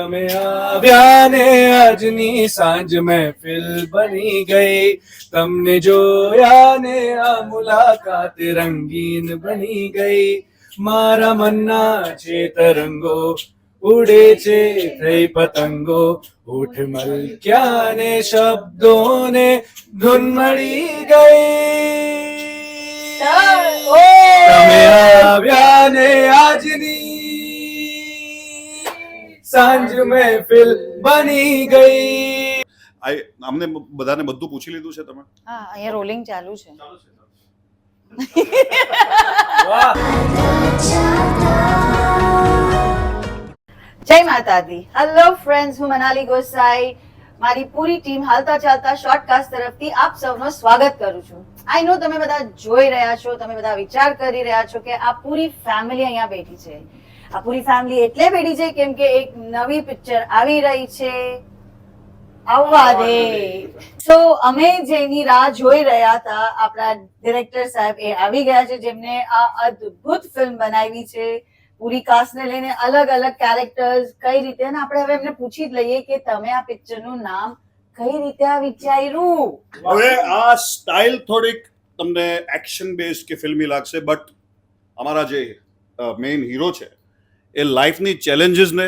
તમે આવ્યા ને આજની સાંજ મહેફિલ બની ગઈ, તમને જોયા ને આ મુલાકાત રંગીન બની ગઈ. મારા મનના છે તરંગો ઉડે છે થઈ પતંગો, ઉઠ મલક્યા ને શબ્દોને ધૂન મળી ગઈ. તમે આવ્યા ને આજની સાંજ મહેફિલ બની ગઈ. અમને બધાને બધું પૂછી લીધું છે તમે? હા, અહીંયા રોલિંગ ચાલુ છે. જય માતાજી. હેલો ફ્રેન્ડ્સ, હું મનાલી ગોસાઈ મારી પૂરી ટીમ હાલતા ચાલતા શોર્ટકાસ્ટ તરફથી આપ સૌનું સ્વાગત કરું છું. આઈ નો તમે બધા જોઈ રહ્યા છો, તમે બધા વિચાર કરી રહ્યા છો કે આ પૂરી ફેમિલી અહીંયા બેઠી છે. આ પૂરી ફેમિલી એટલે બેઠી છે કેમ કે એક નવી પિક્ચર આવી રહી છે, આવવા દે. તો અમે જેની રાહ જોઈ રહ્યા હતા, આપણા ડિરેક્ટર સાહેબ એ આવી ગયા છે, જેમને આ અદ્ભુત ફિલ્મ બનાવી છે. પૂરી કાસ્ટને લઈને અલગ અલગ કેરેક્ટર્સ કઈ રીતે, અને આપણે હવે એમને પૂછી જ લઈએ કે તમે આ પિક્ચરનું નામ કઈ રીતે આ વિચાર્યું. હવે આ સ્ટાઇલ થોડીક તમને એક્શન બેઝ કે ફિલ્મી લાગશે, બટ અમારા જે મેઇન હીરો છે એ લાઈફની ચેલેન્જીસને,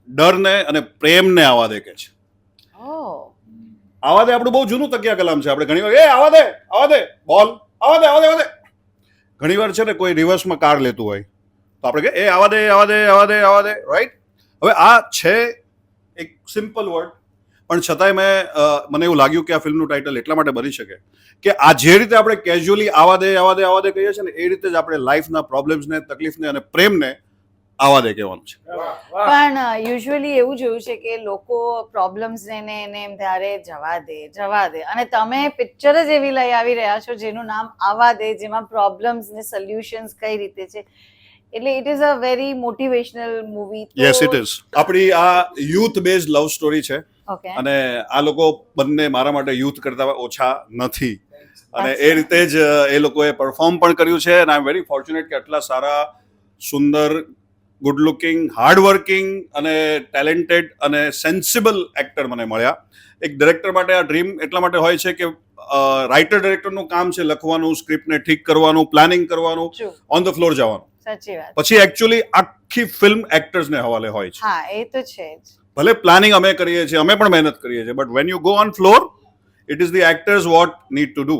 ડરને અને પ્રેમને આવા દે કે છે. આવા દે આપણું બહુ જૂનું તકિયા કલામ છે. આપણે ઘણી વાર આવા દે બોલ, આવા દે. ઘણી વાર છે ને કોઈ રિવર્સમાં કાર લેતું હોય તો આપણે કે આવા દે, રાઈટ? હવે આ છે એક સિમ્પલ વર્ડ, પણ છતાંય મને એવું લાગ્યું કે આ ફિલ્મનું ટાઇટલ એટલા માટે બની શકે કે આ જે રીતે આપણે કેઝ્યુઅલી આવા દે કહીએ છીએ ને, એ રીતે જ આપણે લાઈફના પ્રોબ્લેમ્સને, તકલીફને અને પ્રેમને આવા દે કહેવાનું છે. પણ યુઝ્યુઅલી એવું જોયું છે કે લોકો પ્રોબ્લેમ્સ ને એને એમ ત્યારે જવા દે, અને તમે પિક્ચર જ એવી લઈ આવી રહ્યા છો જેનું નામ આવા દે, જેમાં પ્રોબ્લેમ્સ ને સોલ્યુશન્સ કઈ રીતે છે. એટલે it is a very motivational movie. Yes it is. આપણી આ યુથ બેઝડ લવ સ્ટોરી છે, અને આ લોકો બંને મારા માટે યુથ કરતા ઓછા નથી, અને એ રીતે જ એ લોકોએ પરફોર્મ પણ કર્યું છે. અને આઈ એમ વેરી ફોર્ચ્યુનેટ કે આટલા સારા, સુંદર, ગુડ લુકિંગ, હાર્ડવર્કિંગ અને ટેલેન્ટેડ અને સેન્સિબલ એક્ટર મને મળ્યા. એક ડિરેક્ટર માટે આ ડ્રીમ એટલા માટે હોય છે કે રાઇટર ડિરેક્ટરનું કામ છે લખવાનું, સ્ક્રિપ્ટને ઠીક કરવાનું, પ્લાનિંગ કરવાનું, ઓન ધ ફ્લોર જવાનું. સાચી વાત. પછી એકચ્યુઅલી આખી ફિલ્મ એક્ટર્સને હવાલે હોય છે. હા, એ તો છે જ. ભલે પ્લાનિંગ અમે કરીએ છીએ, અમે પણ મહેનત કરીએ છીએ, but when you go on floor it is the actors what need to do.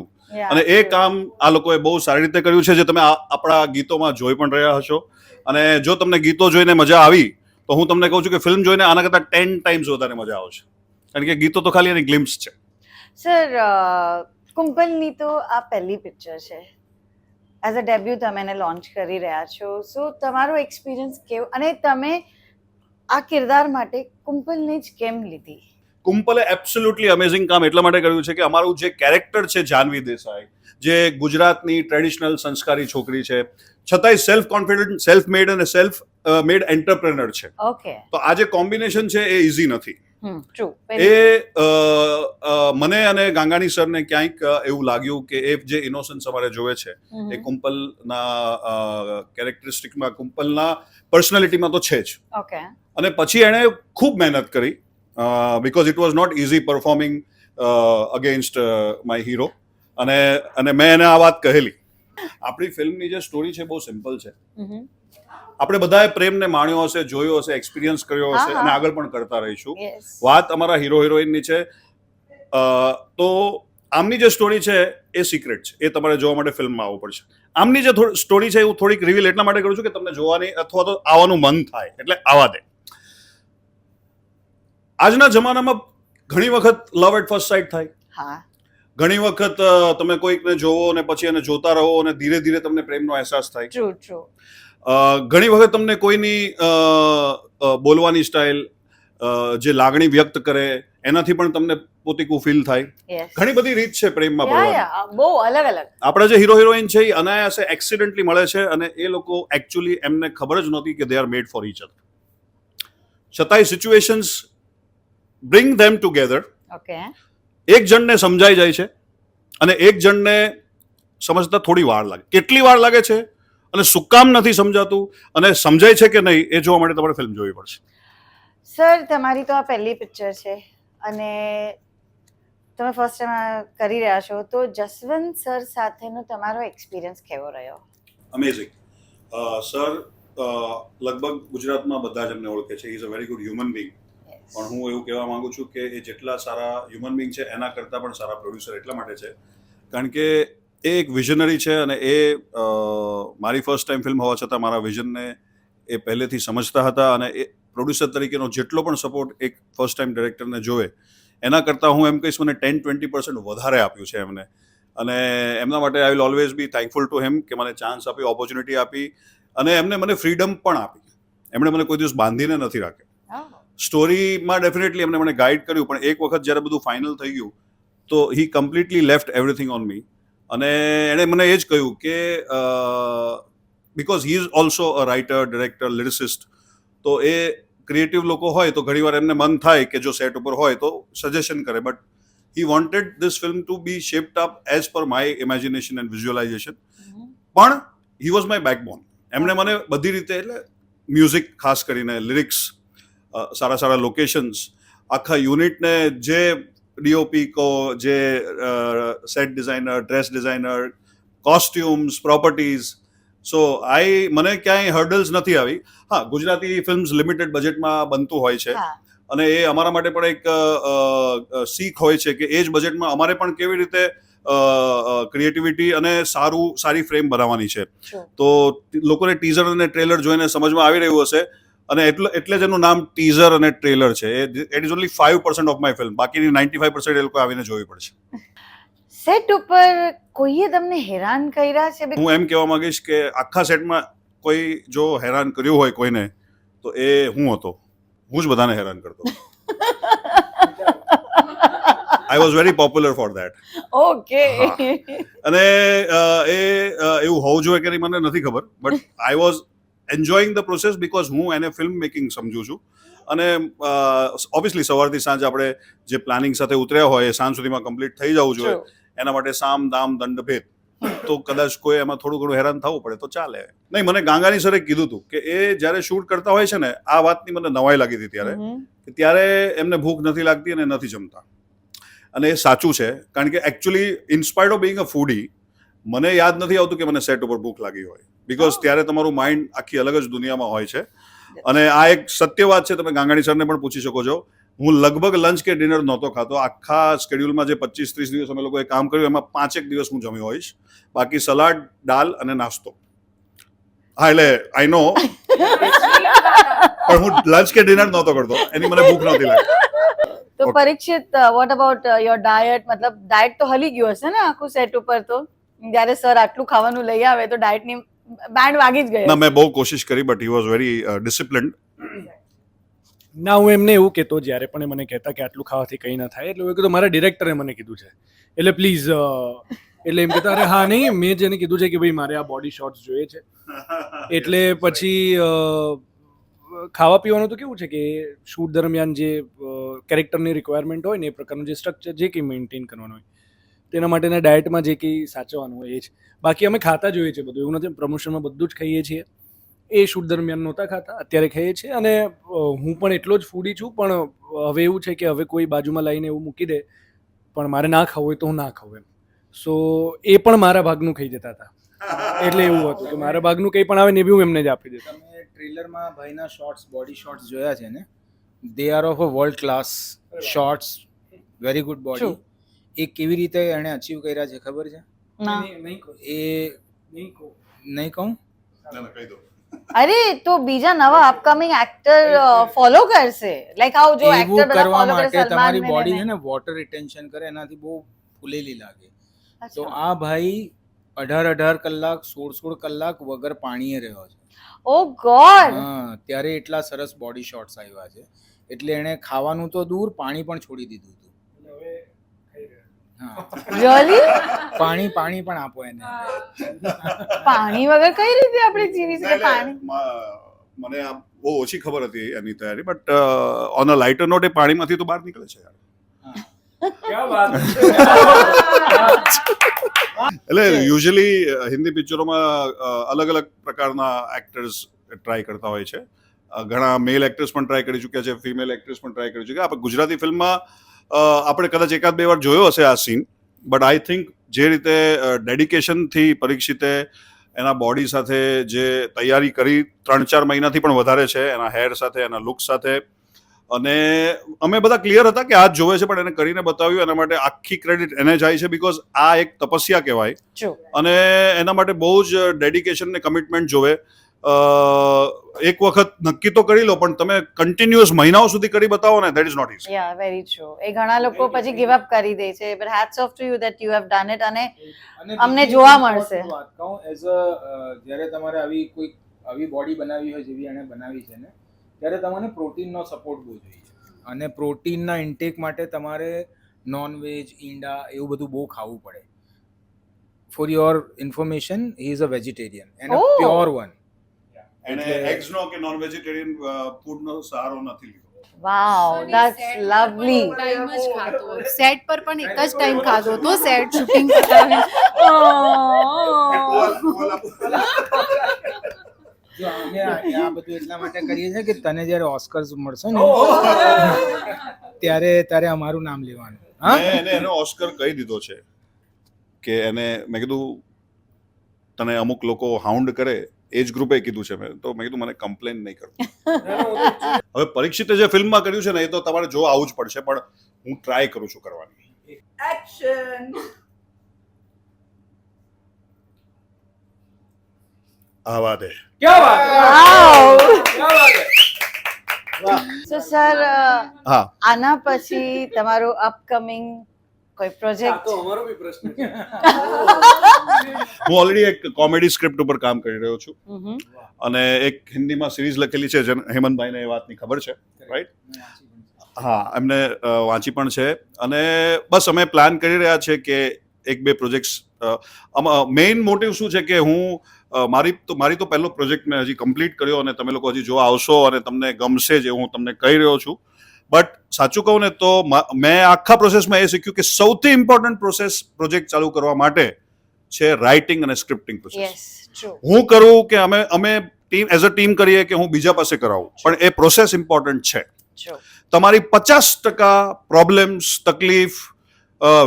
અને એ કામ આ લોકોએ બહુ સારી રીતે કર્યું છે, જે તમે આપણા ગીતોમાં જોઈ પણ રહ્યા હશો. અને જો તમને ગીતો જોઈને મજા આવી તો હું તમને કહું છું કે ફિલ્મ જોઈને આના કરતાં 10 ટાઈમ્સ વધારે મજા આવશે, કારણ કે ગીતો તો ખાલી એની ગ્લિમ્સ છે. સર, કુંપલની તો આ પહેલી પિક્ચર છે. એઝ અ ડેબ્યુ તમે એને લોન્ચ કરી રહ્યા છો, સો તમારો એક્સપિરિયન્સ કેવો, અને તમે આ કિરદાર માટે કુંપલને જ કેમ લીધી? કુંપલે એબ્સોલ્યુટલી અમેઝિંગ કામ એટલા માટે કર્યું છે કે અમારું જે કેરેક્ટર છે જાનવી દેસાઈ, જે ગુજરાતની ટ્રેડિશનલ સંસ્કારી છોકરી છે, છતાંય સેલ્ફ કોન્ફિડન્ટ, સેલ્ફ મેડ અને સેલ્ફ મેડ એન્ટરપ્રેનર છે. ઓકે. તો આ જે કોમ્બિનેશન છે એ ઇઝી નથી. ટ્રુ. મને અને ગાંગાણી સરને ક્યાંક એવું લાગ્યું કે એ જે ઇનોસન્સ અમારે જોવે છે એ કુંપલના કેરેક્ટરિસ્ટિકમાં, કુંપલના પર્સનાલિટીમાં તો છે જ. ઓકે. અને પછી એણે ખૂબ મહેનત કરી, because it was not easy performing against my hero. અને મેં એને આ વાત કહેલી. આપણી ફિલ્મની જે સ્ટોરી છે બહુ સિમ્પલ છે. આપણે બધાએ પ્રેમને માણ્યો હશે, જોયો હશે, એક્સપિરિયન્સ કર્યો હશે, અને આગળ પણ કરતા રહીશું. વાત અમારા હીરો હિરોઈનની છે, તો આમની જે સ્ટોરી છે એ સિક્રેટ છે, એ તમારે જોવા માટે ફિલ્મમાં આવવું પડશે. આમની જે સ્ટોરી છે હું થોડીક રિવીલ એટલા માટે કરું છું કે તમને જોવાની અથવા તો આવવાનું મન થાય, એટલે આવા દે. આજના જમાનામાં ઘણી વખત લવ એટ ફર્સ્ટ સાઇટ થાય. ઘણી વખત તમે કોઈકને જોવો અને પછી એને જોતા રહો અને ધીરે ધીરે તમને પ્રેમનો અહેસાસ થાય. ઘણી વખત તમને કોઈની બોલવાની સ્ટાઇલ, જે લાગણી વ્યક્ત કરે, એનાથી પણ તમને પોતીકું ફીલ થાય. ઘણી બધી રીત છે પ્રેમમાં પડવાની, બહુ અલગ અલગ. આપણા જે હીરો હિરોઈન છે એ અનાયાસે એક્સિડન્ટલી મળે છે, અને એ લોકો એકચ્યુઅલી એમને ખબર જ નહોતી કે they are made for each other. છતાંય સિચ્યુએશન્સ બ્રિંગ ધેમ ટુગેધર. એક જણને સમજાઈ જાય છે અને એક જણને સમજતા થોડી વાર લાગે. કેટલી વાર લાગે છે અને શું કામ નથી સમજાતું અને સમજાય છે કે નહીં, એ જોવા માટે તમારે ફિલ્મ જોવી પડશે. સર તમારી તો આ પહેલી પિક્ચર છે અને તમે ફર્સ્ટ ટાઈમ કરી રહ્યા છો, તો જસવંત સર સાથેનો તમારો એક્સપિરિયન્સ કેવો રહ્યો? અમેઝિંગ. સર લગભગ ગુજરાતમાં બધા જ એમને ઓળખે છે. Is a very good human being. પણ હું એવું કહેવા માંગુ છું કે એ જેટલા સારા હ્યુમન બિંગ છે એના કરતાં પણ સારા પ્રોડ્યુસર એટલા માટે છે કારણ કે એ એક વિઝનરી છે અને એ મારી ફર્સ્ટ ટાઈમ ફિલ્મ હોવા છતાં મારા વિઝનને એ પહેલેથી સમજતા હતા અને એ પ્રોડ્યુસર તરીકેનો જેટલો પણ સપોર્ટ એક ફર્સ્ટ ટાઈમ ડિરેક્ટરને જોવે એના કરતાં હું એમ કહીશ મને 10-20% વધારે આપ્યું છે એમને. અને એમના માટે I will always be thankful to him કે મને ચાન્સ આપી, ઓપોર્ચ્યુનિટી આપી અને એમને મને ફ્રીડમ પણ આપી. એમણે મને કોઈ દિવસ બાંધીને નથી રાખ્યો. સ્ટોરીમાં ડેફિનેટલી એમને મને ગાઈડ કર્યું, પણ એક વખત જ્યારે બધું ફાઇનલ થઈ ગયું તો he completely left everything on me. અને એણે મને એ જ કહ્યું કે because he is also a writer, director, lyricist. તો એ ક્રિએટિવ લોકો હોય તો ઘણીવાર એમને મન થાય કે જો સેટ ઉપર હોય તો સજેશન કરે, but he wanted this film to be shaped up as per my imagination and visualisation. પણ હી વોઝ માય બેકબોન. એમણે મને બધી રીતે, એટલે મ્યુઝિક ખાસ કરીને, લિરિક્સ, સારા સારા લોકેશન્સ, આખા યુનિટને જે ડીઓપી કહો, જે set designer, dress designer, costumes, properties. So મને ક્યાંય હર્ડલ્સ નથી આવી. હા, ગુજરાતી ફિલ્મ્સ લિમિટેડ બજેટમાં બનતું હોય છે અને એ અમારા માટે પણ એક શીખ હોય છે કે એ જ બજેટમાં અમારે પણ કેવી રીતે ક્રિએટિવિટી અને સારી ફ્રેમ બનાવવાની છે. તો લોકોને ટીઝર અને ટ્રેલર જોઈને સમજમાં આવી રહ્યું હશે અને એટલે જ એનું નામ ટીઝર અને ટ્રેલર છે. It is only 5% of my film. બાકીની 95% એ લોકો આવીને જોવી પડશે. સેટ ઉપર કોઈએ તમને હેરાન કર્યા છે? હું એમ કહેવા માંગીશ કે આખા સેટમાં કોઈ જો હેરાન કર્યું હોય કોઈને તો એ હું હતો. હું જ બધાને હેરાન કરતો. I was very popular for that. Okay. અને એ એવું હોવું જોઈએ કે નહીં મને નથી ખબર, but I was enjoying the process because હું એને ફિલ્મ મેકિંગ સમજું છું. અને ઓબ્વિયસલી સવારથી સાંજ આપણે જે પ્લાનિંગ સાથે ઉતર્યા હોય એ સાંજ સુધીમાં કમ્પ્લીટ થઈ જવું જોઈએ. એના માટે સામ દામ દંડ ભેદ. તો કદાચ કોઈ એમાં થોડું ઘણું હેરાન થવું પડે તો ચાલે. નહીં, મને ગાંગાની સરે કીધું હતું કે એ જ્યારે શૂટ કરતા હોય છે ને, આ વાતની મને નવાઈ લાગી હતી ત્યારે એમને ભૂખ નથી લાગતી અને નથી જમતા. અને એ સાચું છે કારણ કે actually inspired of being a foodie મને યાદ નથી આવતું કે મને સેટ ઉપર ભૂખ લાગી હોય, બિકોઝ ત્યારે તમારું માઇન્ડ આખી અલગ જ દુનિયામાં હોય છે. અને આ એક સત્ય વાત છે, તમે ગાંગાણી સરને પણ પૂછી શકો છો. હું લગભગ લંચ કે ડિનર નહોતો ખાતો. આખા શેડ્યુલમાં જે 25-30 દિવસ અમે લોકોએ કામ કર્યું એમાં 5 દિવસ હું જમ્યો હોઈશ. બાકી સલાડ, દાલ અને નાસ્તો. હા, એટલે આઈ નો, પણ હું લંચ કે ડિનર નહોતો કરતો. એની મને ભૂખ નહોતી લાગતી. તો Parikshit, what about your diet? મતલબ ડાયટ તો હલી ગયું હશે ને આખું સેટ ઉપર? તો જ્યારે સર આટલું ખાવાનું લઈ આવે તો ડાયટની બેન્ડ વાગી જ ગઈ. ના, મેં બહુ કોશિશ કરી, but he was very disciplined. ના, હું એમને એવું કહેતો જ્યારે પણ એ મને કહેતા કે આટલું ખાવાથી કંઈ ના થાય, એટલે હું કીધું મારા ડિરેક્ટરે મને કીધું છે એટલે પ્લીઝ, એટલે એમ કહેતા અરે હા નહીં, મેં જેને કીધું છે કે ભાઈ મારે આ બોડી શોટ્સ જોઈએ છે. એટલે પછી ખાવા પીવાનું તો કેવું છે કે શૂટ દરમિયાન જે કેરેક્ટરની રિક્વાયરમેન્ટ હોય ને એ પ્રકારનું જે સ્ટ્રક્ચર જે કંઈ મેન્ટેન કરવાનું હોય તેના માટેના ડાયટમાં જે કંઈ સાચવવાનું હોય એ જ. બાકી અમે ખાતા જોઈએ છીએ બધું, એવું નથી. પ્રમોશનમાં બધું જ ખાઈએ છીએ. એ શૂટ દરમિયાન નહોતા ખાતા, અત્યારે ખાઈએ છીએ. અને હું પણ એટલો જ ફૂડી છું, પણ હવે એવું છે કે હવે કોઈ બાજુમાં લાવીને એવું મૂકી દે પણ મારે ના ખાવું હોય તો હું ના ખાઉં એમ. સો એ પણ મારા ભાગનું ખાઈ જતા હતા. એટલે એવું હતું કે મારા ભાગનું કંઈ પણ આવે ને એ બી હું એમને જ આપી દેતા. તમે ટ્રેલરમાં ભાઈના શોર્ટ્સ, બોડી શોર્ટ્સ જોયા છે ને? They are of a world class shorts, very good body. એ કેવી રીતે એણે અચીવ કર્યા છે ખબર છે? નહીં કહું? અરે, તો બીજા નવા અપકમિંગ એક્ટર ફોલો કરશે. લાઈક આવ જો એક્ટર બધા કરવા ફોલો કરે, માટે સલમાન તમારી ને બોડી ને. છે ને વોટર રિટેન્શન કરે, એનાથી બહુ ફૂલેલી લાગે. તો આ ભાઈ 18 કલાક 16 કલાક વગર પાણીએ રહ્યો છે. ઓ ગોડ. હા, ત્યારે એટલા સરસ બોડી શોટ્સ આવ્યા છે. એટલે એણે ખાવાનું તો દૂર, પાણી પણ છોડી દીધું હતું. રિયલી? પાણી પણ આપો એને. પાણી વગર કઈ રીતે આપણે જીવી શકીએ? પાણી મને આ બહુ ઓછી ખબર હતી એની તૈયારી, but on a lighter note એ પાણીમાંથી તો બહાર નીકળે છે યાર. એટલે યુઝ્યુઅલી હિન્દી પિક્ચરોમાં અલગ અલગ પ્રકારના એક્ટર્સ ટ્રાય કરતા હોય છે. ઘણા મેલ એક્ટ્રેસ પણ ટ્રાય કરી ચૂક્યા છે, ફિમેલ એક્ટ્રેસ પણ ટ્રાય કરી ચૂક્યા. આપણે ગુજરાતી ફિલ્મમાં આપણે કદાચ એકાદ બે વાર જોયો હશે આ સીન, બટ આઈ થિંક જે રીતે ડેડિકેશનથી પરીક્ષિતે એના બોડી સાથે જે તૈયારી કરી 3-4 મહિનાથી પણ વધારે છે, એના હેર સાથે, એના લુક સાથે, અને અમે બધા ક્લિયર હતા કે આ જ જોવે છે, પણ એને કરીને બતાવ્યું. એના માટે આખી ક્રેડિટ એને જાય છે, બિકોઝ આ એક તપસ્યા કહેવાય True. અને એના માટે બહુ જ ડેડિકેશન ને કમિટમેન્ટ જોવે. એક વખત નક્કી તો કરી લો, પણ તમે કન્ટિન્યુઅસ મહિનાઓ સુધી કરી બતાવો ને, that is not easy. Yeah very true. એ ઘણા લોકો પછી ગિવ અપ કરી દે છે, but hats off to you that you have done it. અને અમને બીજી જોવા એક મળશે. વાત કહું, એઝ અ જ્યારે તમારે આવી બોડી બનાવી હોય જેવી એને બનાવી છે ને, ત્યારે તમારે પ્રોટીનનો સપોર્ટ બહુ જોઈએ. અને પ્રોટીનના ઇન્ટેક માટે તમારે નોનવેજ, ઈંડા એવું બધું બહુ ખાવું પડે. For your information, he is a vegetarian and a Oh. Pure one. એને એગ્સનો કે નોન વેજીટેરિયન ફૂડનો સહારો નથી લીધો. વાવ, ધેટ્સ લવલી. ટાઈમ જ ખાતો સેટ પર પણ એક જ ટાઈમ ખાધો તો સેટ શૂટિંગ પતાવીને જો અમે આ બધું એટલા માટે કરીએ છીએ કે તને જ્યારે ઓસ્કર્સ મળશે ને ત્યારે અમારું નામ લેવાનું. હા, મેં એને ઓસ્કર કહી દીધો છે કે એને મેં કીધું તને અમુક લોકો હાઉન્ડ કરે, એજ ગ્રુપે કીધું છે મેં, તો મેં કીધું મને કમ્પ્લેન નહીં કરું. હવે પરીક્ષિતે જે ફિલ્મમાં કર્યું છે ને, એ તો તમારે જો આવું જ પડશે, પણ હું ટ્રાય કરું છું કરવાની. આવા દે. સો સર, હા, આના પછી તમારો અપકમિંગ કોઈ પ્રોજેક્ટ? અમારો બી પ્રશ્ન છે. હું ઓલરેડી એક કોમેડી સ્ક્રિપ્ટ ઉપર કામ કરી રહ્યો છું અને એક હિન્દીમાં સિરીઝ લખેલી છે, જેને હેમંતભાઈને એ વાતની ખબર છે, રાઈટ? હા, એમને વાંચી પણ છે. અને બસ અમે પ્લાન કરી રહ્યા છે કે 1-2 પ્રોજેક્ટ્સ. મેઇન મોટિવ શું છે કે હું મારી તો પહેલો પ્રોજેક્ટ મેં હજી કમ્પ્લીટ કર્યો અને તમે લોકો હજી જોવા આવશો અને તમને ગમશે જે હું તમને કહી રહ્યો છું. બટ સાચું કહું ને તો મેં આખા પ્રોસેસમાં એ શીખ્યું કે સૌથી ઇમ્પોર્ટન્ટ પ્રોજેક્ટ ચાલુ કરવા માટે છે રાઇટિંગ અને સ્ક્રિપ્ટિંગ પ્રોસેસ. Yes, true. હું કરું કે અમે ટીમ એઝ અ ટીમ કરીએ કે હું બીજા પાસે કરાવું, પણ એ પ્રોસેસ ઇમ્પોર્ટન્ટ છે. ટ્રુ. તમારી 50% પ્રોબ્લેમ્સ, તકલીફ,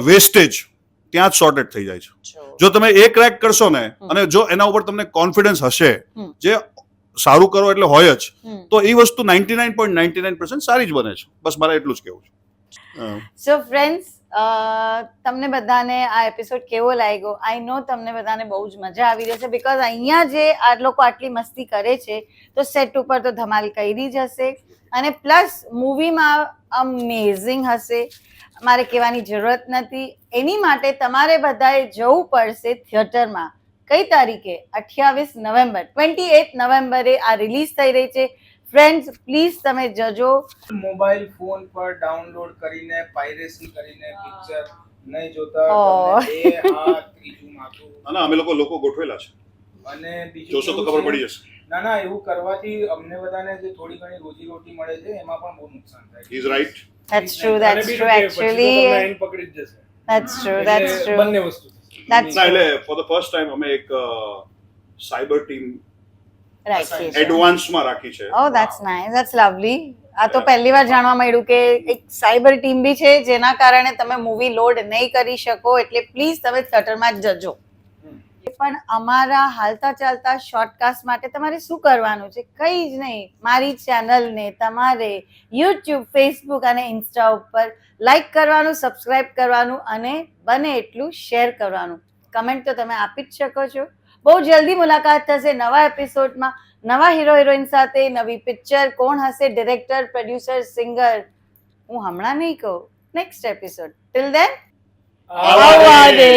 વેસ્ટેજ ત્યાં જ સોર્ટેડ થઈ જાય છે. જો તમે એ ક્રેક કરશો ને, અને જો એના ઉપર તમને કોન્ફિડન્સ હશે, જે સારું કરો એટલે હોય જ, તો એ વસ્તુ 99.99% સારી જ બને છે. બસ મારે એટલું જ કહેવું છે. સો ફ્રેન્ડ્સ, તમને બધાને આ એપિસોડ કેવો લાગ્યો? આઈ નો તમને બધાને બહુ જ મજા આવી રહેશે, બિકોઝ અહીંયા જે આ લોકો આટલી મસ્તી કરે છે, તો સેટ ઉપર તો ધમાલ કરી જ હશે. અને પ્લસ મૂવીમાં અમેઝિંગ હશે, મારે કહેવાની જરૂરત નથી. એની માટે તમારે બધાએ જવું પડશે થિયેટરમાં. કઈ તારીખે? 28 નવેમ્બર, 28 નવેમ્બરે આ રિલીઝ થઈ રહી છે. ફ્રેન્ડ્સ, પ્લીઝ તમે જજો. મોબાઈલ ફોન પર ડાઉનલોડ કરીને પાયરેસી કરીને પિક્ચર નહીં જોતા. ઓહ. તમને બે હાથ, ત્રીજું માથું. અને અમે લોકો ગોઠવેલા છે, અને બીજું જોશો તો એવું ખબર છે- પડી જશે. ના, એવું કરવાથી અમને બધાને જે થોડી ઘણી રોજી રોટી મળે છે એમાં પણ બહુ નુકસાન થાય He is right. That's true, અને that's બીજું true, કે પછી તો તમને actually. આઈને પકડી જ જશે. That's true, that's એટલે true. બંને વસ્તુ થશે. That's ના, true. એટલે ફોર ધ ફર્સ્ટ ટાઈમ અમે એક સાયબર ટીમ Right, yes. એડવાન્સમાં રાખી છે. Oh, that's nice. That's lovely. આ તો પહેલી વાર જાણવા મળ્યું કે એક સાયબર ટીમ બી છે, જેના કારણે તમે મૂવી લોડ નહીં કરી શકો. એટલે પ્લીઝ તમે થિયેટરમાં જ જજો. પણ અમારા હાલતા ચાલતા શોર્ટકાસ્ટ માટે તમારે શું કરવાનું છે? કંઈ જ નહીં. મારી ચેનલને તમારે યુટ્યુબ, ફેસબુક અને ઇન્સ્ટા ઉપર લાઈક કરવાનું, સબસ્ક્રાઇબ કરવાનું અને બને એટલું શેર કરવાનું. કમેન્ટ તો તમે આપી જ શકો છો. બહુ જલ્દી મુલાકાત થશે નવા એપિસોડમાં, નવા હીરો હિરોઈન સાથે, નવી પિક્ચર, કોણ હશે ડિરેક્ટર, પ્રોડ્યુસર, સિંગર, હું હમણાં નહીં કહું, નેક્સ્ટ એપિસોડ. ટિલ ધેન, આવા દે. આવા દે.